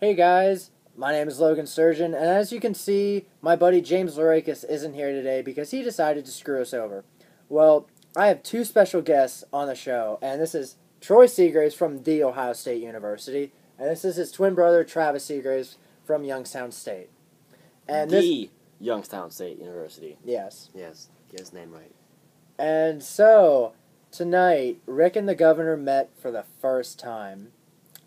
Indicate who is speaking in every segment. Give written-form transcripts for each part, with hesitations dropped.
Speaker 1: Hey guys, my name is Logan Sturgeon, and as you can see, my buddy James Lorakis isn't here today because he decided to screw us over. Well, I have two special guests on the show, and this is Troy Seagraves from The Ohio State University, and this is his twin brother Travis Seagraves from Youngstown State. And
Speaker 2: Youngstown State University.
Speaker 1: Yes.
Speaker 2: Yes, get his name right.
Speaker 1: And so, tonight, Rick and the governor met for the first time.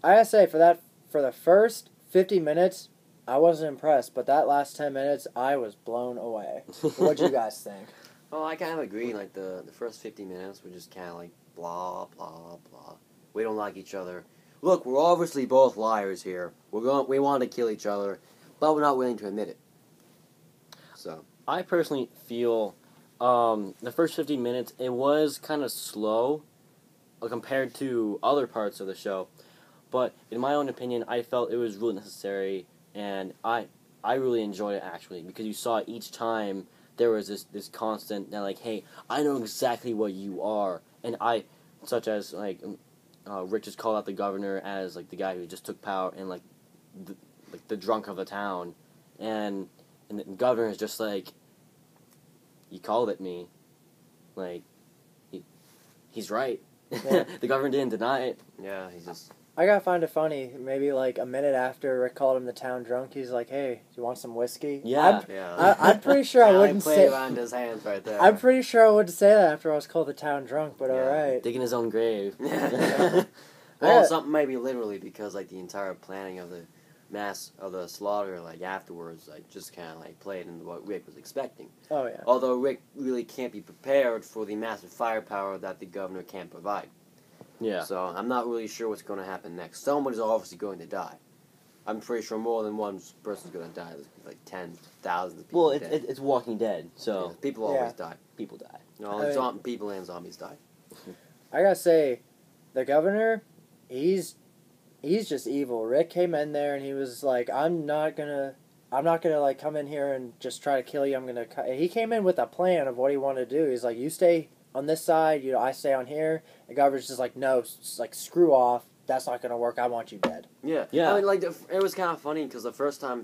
Speaker 1: I gotta say, for the first 50 minutes, I wasn't impressed, but that last 10 minutes, I was blown away. What'd you guys think?
Speaker 2: Well, I kind of agree. Like, the first 50 minutes were just kind of like, blah, blah, blah. We don't like each other. Look, we're obviously both liars here. We want to kill each other, but we're not willing to admit it. So
Speaker 3: I personally feel the first 50 minutes, it was kind of slow compared to other parts of the show. But in my own opinion, I felt it was really necessary, and I really enjoyed it, actually, because you saw each time there was this constant, that like, hey, I know exactly what you are, and such as, like, Rick just called out the governor as, like, the guy who just took power, and, like, the drunk of the town, and the governor is just like, you called it me, like, he's right.
Speaker 1: Yeah.
Speaker 3: The governor didn't deny it.
Speaker 2: yeah, he's just.
Speaker 1: I gotta find it funny, maybe like a minute after Rick called him the town drunk, he's like, hey, do you want some whiskey?
Speaker 3: Yeah.
Speaker 1: I'm pretty sure I wouldn't
Speaker 2: play
Speaker 1: say...
Speaker 2: around his hands right there.
Speaker 1: I'm pretty sure I wouldn't say that after I was called the town drunk, but
Speaker 2: Yeah.
Speaker 1: alright.
Speaker 3: Digging his own grave.
Speaker 2: Well, something maybe literally, because like the entire planning of the slaughter, like afterwards, like just kind of like played into what Rick was expecting.
Speaker 1: Oh, yeah.
Speaker 2: Although Rick really can't be prepared for the massive firepower that the governor can't provide.
Speaker 3: Yeah.
Speaker 2: So I'm not really sure what's going to happen next. Somebody's obviously going to die. I'm pretty sure more than one person's going to die. There's like tens, thousands of people
Speaker 3: Well,
Speaker 2: dead.
Speaker 3: it's Walking Dead, so
Speaker 2: Yeah, people always die.
Speaker 3: people die.
Speaker 2: People and zombies die.
Speaker 1: I gotta say, the governor, he's just evil. Rick came in there and he was like, I'm not gonna like come in here and just try to kill you. He came in with a plan of what he wanted to do. He's like, you stay on this side, I stay on here. The governor's just like, no, like screw off. That's not gonna work. I want you dead.
Speaker 2: Yeah. I mean, like it was kind of funny because the first time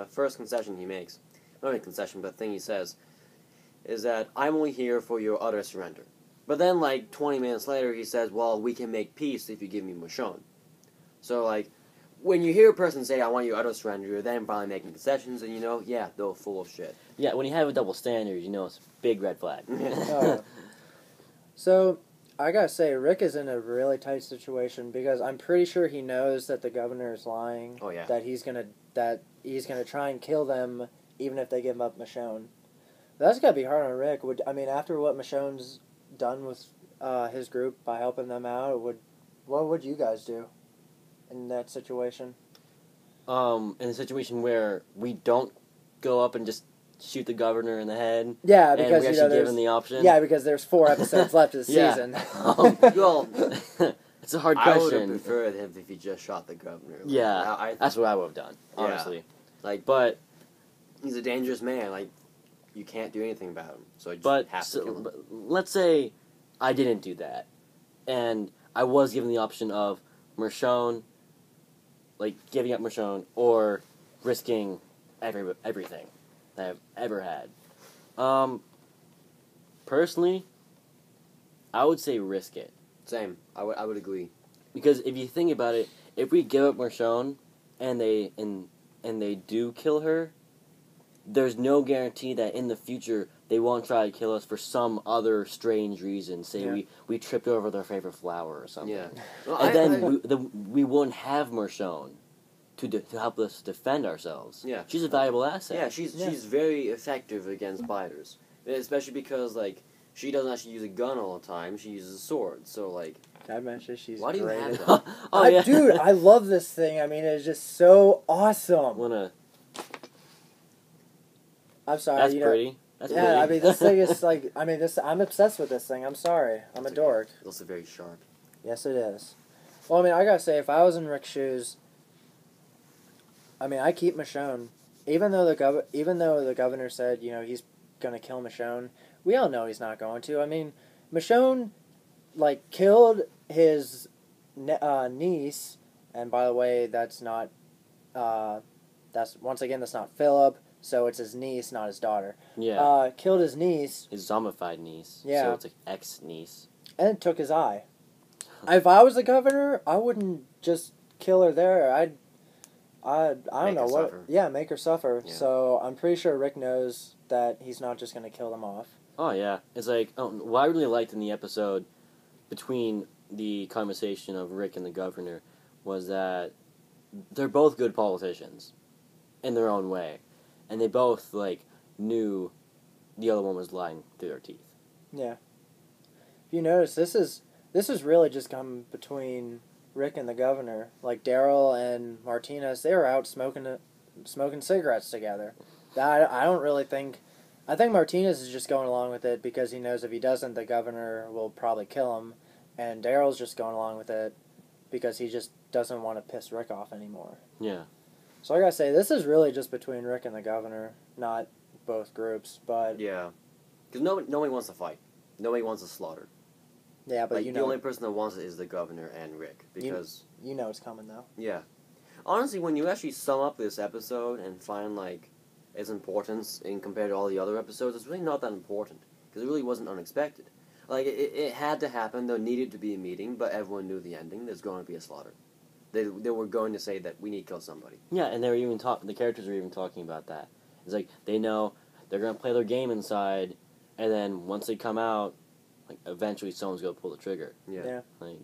Speaker 2: first concession he makes, not a concession, but thing he says, is that I'm only here for your utter surrender. But then, like 20 minutes later, he says, well, we can make peace if you give me Michonne. So, like, when you hear a person say, I want your utter surrender, you're then probably making concessions, and yeah, they're full of shit.
Speaker 3: Yeah, when you have a double standard, it's a big red flag.
Speaker 1: So, I gotta say, Rick is in a really tight situation because I'm pretty sure he knows that the governor is lying.
Speaker 2: Oh, yeah.
Speaker 1: That he's gonna try and kill them even if they give up Michonne. That's gotta be hard on Rick. After what Michonne's done with his group by helping them out, what would you guys do in that situation?
Speaker 3: In a situation where we don't go up and just shoot the governor in the head.
Speaker 1: Yeah, because
Speaker 3: and we actually give him the option.
Speaker 1: Yeah, because there's 4 episodes left of the season.
Speaker 2: Well,
Speaker 3: it's a hard
Speaker 2: I would have
Speaker 3: question.
Speaker 2: preferred him if he just shot the governor. Like,
Speaker 3: Yeah, that's what I would have done, honestly. But
Speaker 2: he's a dangerous man. Like, you can't do anything about him. So you just have to kill him.
Speaker 3: But let's say I didn't do that, and I was given the option of Michonne, like giving up Michonne, or risking everything that I've ever had. Personally, I would say risk it.
Speaker 2: Same. I would agree.
Speaker 3: Because if you think about it, if we give up Michonne and they do kill her, there's no guarantee that in the future they won't try to kill us for some other strange reason. Say we tripped over their favorite flower or something.
Speaker 2: Yeah.
Speaker 3: Well, and then we wouldn't have Michonne to help us defend ourselves.
Speaker 2: Yeah.
Speaker 3: She's a valuable asset.
Speaker 2: Yeah, she's very effective against biters. Especially because, like, she doesn't actually use a gun all the time. She uses a sword. So, like...
Speaker 1: I mentioned she's
Speaker 2: why do you
Speaker 1: great
Speaker 2: have
Speaker 1: at
Speaker 2: that?
Speaker 3: Yeah.
Speaker 1: Dude, I love this thing. It's just so awesome. I'm sorry.
Speaker 3: That's pretty. That's
Speaker 1: yeah,
Speaker 3: pretty.
Speaker 1: this thing is like... I'm obsessed with this thing. I'm sorry. I'm a dork.
Speaker 2: It's also very sharp.
Speaker 1: Yes, it is. Well, I gotta say, if I was in Rick's shoes... I keep Michonne. Even though the governor said, he's gonna kill Michonne, we all know he's not going to. Michonne, like, killed his niece, and by the way, that's not that's not Philip, so it's his niece, not his daughter.
Speaker 3: Yeah.
Speaker 1: Killed his niece.
Speaker 3: His zombified niece.
Speaker 1: Yeah.
Speaker 3: So it's like ex-niece.
Speaker 1: And took his eye. If I was the governor, I wouldn't just kill her there. I don't know what.
Speaker 2: Suffer.
Speaker 1: Yeah, make her suffer.
Speaker 2: Yeah.
Speaker 1: So I'm pretty sure Rick knows that he's not just gonna kill them off.
Speaker 3: Oh, yeah. It's like, what I really liked in the episode between the conversation of Rick and the governor was that they're both good politicians in their own way. And they both, like, knew the other one was lying through their teeth.
Speaker 1: Yeah. If you notice, this is really just come between Rick and the governor. Like Daryl and Martinez, they were out smoking cigarettes together. I don't really think. I think Martinez is just going along with it because he knows if he doesn't, the governor will probably kill him, and Daryl's just going along with it because he just doesn't want to piss Rick off anymore.
Speaker 3: Yeah.
Speaker 1: So I gotta say, this is really just between Rick and the governor, not both groups. But
Speaker 2: Yeah. Because nobody wants to fight. Nobody wants to slaughter.
Speaker 1: yeah, but
Speaker 2: Like,
Speaker 1: you
Speaker 2: the
Speaker 1: know,
Speaker 2: only person that wants it is the governor and Rick. Because,
Speaker 1: you know it's coming though.
Speaker 2: yeah. Honestly, when you actually sum up this episode and find, like, its importance in compared to all the other episodes, it's really not that important. Because it really wasn't unexpected. Like, it had to happen. There needed to be a meeting, but everyone knew the ending. There's going to be a slaughter. They were going to say that we need to kill somebody.
Speaker 3: Yeah, and they were even the characters were even talking about that. It's like, they know they're going to play their game inside, and then once they come out, like, eventually someone's going to pull the trigger.
Speaker 2: Yeah.
Speaker 3: Like,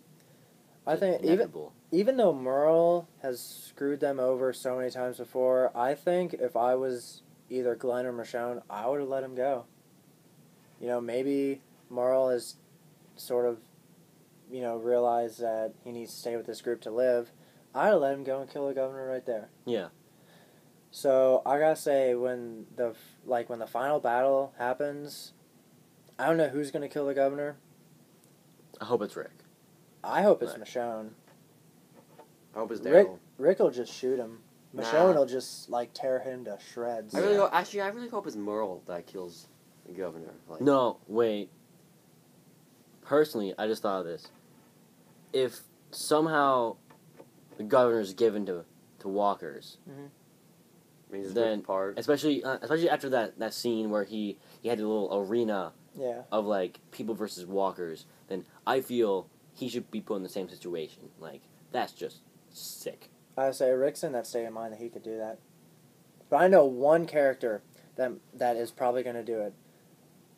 Speaker 1: I think
Speaker 3: inevitable.
Speaker 1: even though Merle has screwed them over so many times before, I think if I was either Glenn or Michonne, I would have let him go. You know, maybe Merle has sort of, you know, realized that he needs to stay with this group to live. I'd have let him go and kill the governor right there.
Speaker 3: Yeah.
Speaker 1: So I gotta say, when the final battle happens, I don't know who's gonna kill the governor.
Speaker 3: I hope it's Rick.
Speaker 1: I hope it's
Speaker 3: Right.
Speaker 1: Michonne.
Speaker 2: I hope it's Daryl.
Speaker 1: Rick will just shoot him.
Speaker 2: Nah.
Speaker 1: Michonne will just like tear him to shreds.
Speaker 2: I really hope it's Merle that kills the governor. Like,
Speaker 3: No, wait. Personally, I just thought of this. If somehow the governor's given to walkers,
Speaker 2: I mean, just
Speaker 3: then
Speaker 2: Rick part.
Speaker 3: especially after that scene where he had a little arena
Speaker 1: Yeah.
Speaker 3: of like people versus walkers, then I feel he should be put in the same situation. Like, that's just sick.
Speaker 1: I say Rick's in that state of mind that he could do that. But I know one character that is probably going to do it.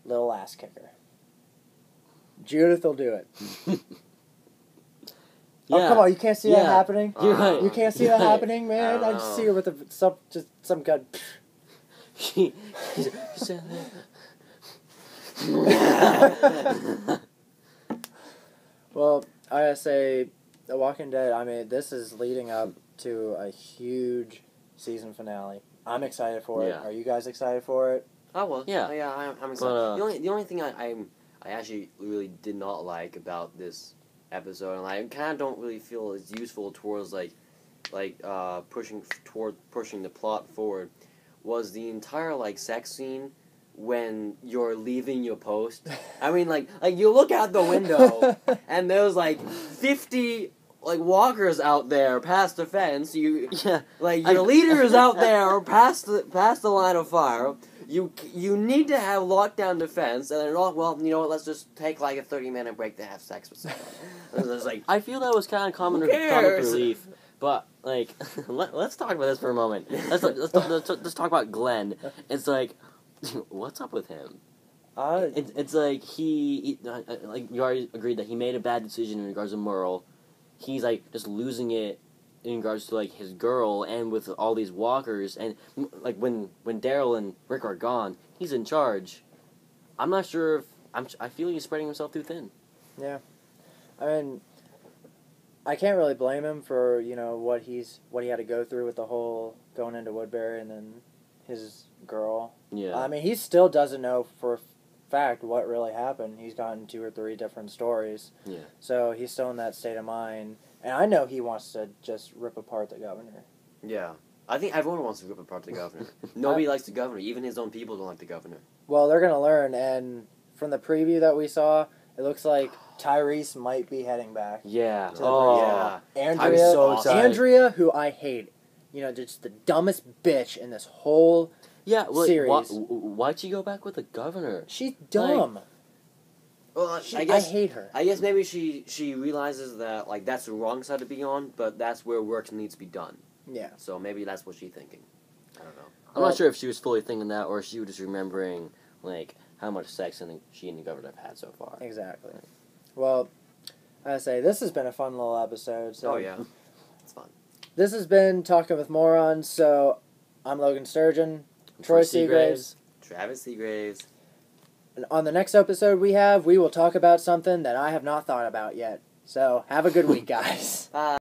Speaker 1: Little ass kicker. Judith will do it. Oh, come on, you can't see that happening?
Speaker 3: You're right.
Speaker 1: You can't see
Speaker 3: You're
Speaker 1: that
Speaker 3: right.
Speaker 1: happening, man? I just see her with some gun.
Speaker 3: He said
Speaker 1: Well, I gotta say, The Walking Dead, I mean, this is leading up to a huge season finale. I'm excited for it.
Speaker 3: Yeah.
Speaker 1: Are you guys excited for it?
Speaker 2: I was.
Speaker 3: Yeah.
Speaker 2: I'm excited.
Speaker 3: But,
Speaker 2: the only thing I actually really did not like about this episode, and I kind of don't really feel it's useful towards pushing the plot forward, was the entire like sex scene when you're leaving your post. I mean, like you look out the window and there's like 50 like walkers out there past the fence. Your leader is out there past the line of fire. You need to have lockdown defense, and then well, you know what? Let's just take like a 30-minute break to have sex with someone. And it's like,
Speaker 3: I feel that was kind of comic relief, but like let's talk about this for a moment. Let's talk about Glenn. It's like, what's up with him? It's like he like you already agreed that he made a bad decision in regards to Merle. He's like just losing it in regards to like his girl and with all these walkers, and like when Daryl and Rick are gone, he's in charge. I'm not sure if I feel he's spreading himself too thin.
Speaker 1: Yeah, I mean, I can't really blame him for what he had to go through with the whole going into Woodbury and then his girl.
Speaker 3: Yeah,
Speaker 1: I mean, he still doesn't know for a fact what really happened. He's gotten 2 or 3 different stories.
Speaker 3: Yeah,
Speaker 1: so he's still in that state of mind. And I know he wants to just rip apart the governor.
Speaker 2: yeah. I think everyone wants to rip apart the governor. Nobody likes the governor. Even his own people don't like the governor.
Speaker 1: Well, they're going to learn, and from the preview that we saw, it looks like Tyrese might be heading back.
Speaker 3: yeah.
Speaker 1: To the
Speaker 3: Oh,
Speaker 2: yeah.
Speaker 1: Andrea,
Speaker 3: I'm so excited.
Speaker 1: Andrea, who I hate. just the dumbest bitch in this whole
Speaker 3: Yeah, well,
Speaker 1: series.
Speaker 3: Why'd she go back with the governor?
Speaker 1: She's dumb.
Speaker 2: Well,
Speaker 1: I hate her.
Speaker 2: I guess maybe she realizes that like that's the wrong side to be on, but that's where work needs to be done.
Speaker 1: Yeah.
Speaker 2: So maybe that's what she's thinking. I don't know.
Speaker 3: I'm not sure if she was fully thinking that, or if she was just remembering like how much sex she and the governor have had so far.
Speaker 1: Exactly. Well, I say this has been a fun little episode. So
Speaker 2: Oh yeah, it's fun.
Speaker 1: This has been Talking with Morons. So I'm Logan Sturgeon, Troy Seagraves.
Speaker 2: Travis Seagraves.
Speaker 1: And on the next episode we will talk about something that I have not thought about yet. So have a good week, guys.
Speaker 2: Bye.